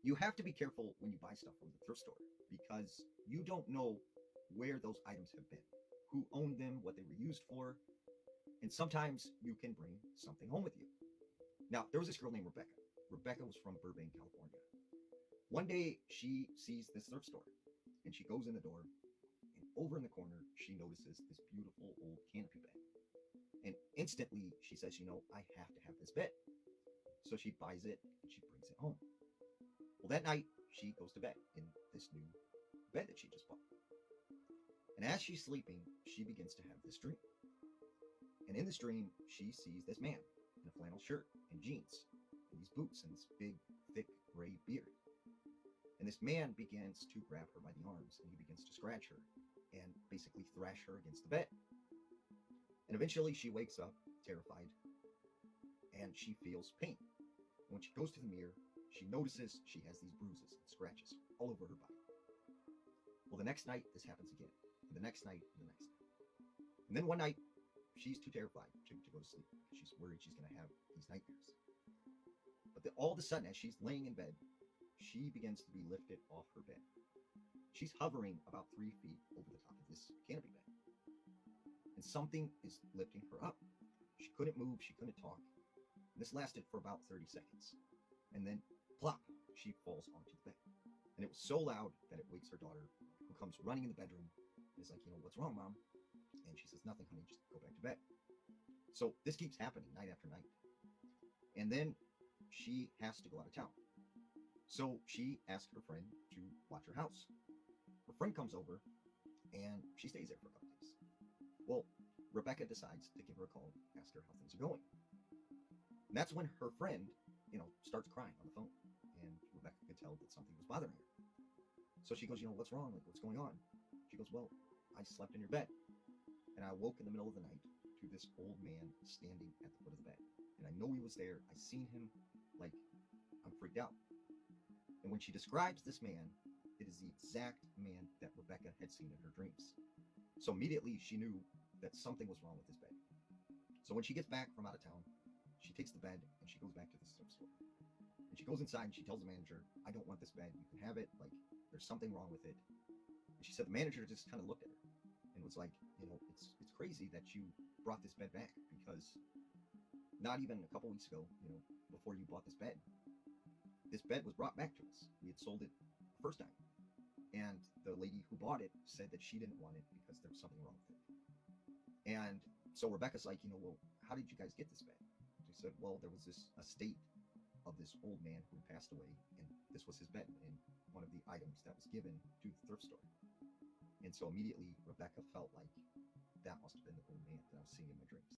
You have to be careful when you buy stuff from the thrift store because you don't know where those items have been, who owned them, what they were used for, and sometimes you can bring something home with you. Now, there was this girl named Rebecca. Rebecca was from Burbank, California. One day, she sees this thrift store and she goes in the door, and over in the corner, she notices this beautiful old canopy bed. And instantly, she says, I have to have this bed. So she buys it and she brings it home. Well, that night, she goes to bed in this new bed that she just bought. And as she's sleeping, she begins to have this dream. And in this dream, she sees this man in a flannel shirt and jeans and these boots and this big, thick, gray beard. And this man begins to grab her by the arms and he begins to scratch her and basically thrash her against the bed. And eventually she wakes up terrified and she feels pain. And when she goes to the mirror, she notices she has these bruises and scratches all over her body. Well, the next night, this happens again. And the next night, and the next night. And then one night, she's too terrified to go to sleep because she's worried she's going to have these nightmares. But all of a sudden, as she's laying in bed, she begins to be lifted off her bed. She's hovering about 3 feet over the top of this canopy bed. And something is lifting her up. She couldn't move, she couldn't talk. And this lasted for about 30 seconds. And then, plop, she falls onto the bed. And it was so loud that it wakes her daughter, who comes running in the bedroom and is like, what's wrong, Mom? And she says, nothing, honey, just go back to bed. So this keeps happening night after night. And then she has to go out of town. So she asks her friend to watch her house. Her friend comes over and she stays there for a couple days. Well, Rebecca decides to give her a call, ask her how things are going. And that's when her friend, starts crying on the phone. And Rebecca could tell that something was bothering her. So she goes, what's wrong? Like, what's going on? She goes, well, I slept in your bed. And I woke in the middle of the night to this old man standing at the foot of the bed. And I know he was there. I seen him. Like, I'm freaked out. And when she describes this man, it is the exact man that Rebecca had seen in her dreams. So immediately she knew that something was wrong with this bed. So when she gets back from out of town, she takes the bed and she goes back to the thrift store. And she goes inside and she tells the manager, I don't want this bed. You can have it. Like, there's something wrong with it. And she said the manager just kind of looked at her and was like, it's crazy that you brought this bed back because not even a couple weeks ago, before you bought this bed was brought back to us. We had sold it the first time. And the lady who bought it said that she didn't want it because there was something wrong with it. And so Rebecca's like, well, how did you guys get this bed? She said, well, there was this estate of this old man who passed away, and this was his bed and one of the items that was given to the thrift store. And so immediately Rebecca felt like that must have been the old man that I was seeing in my dreams.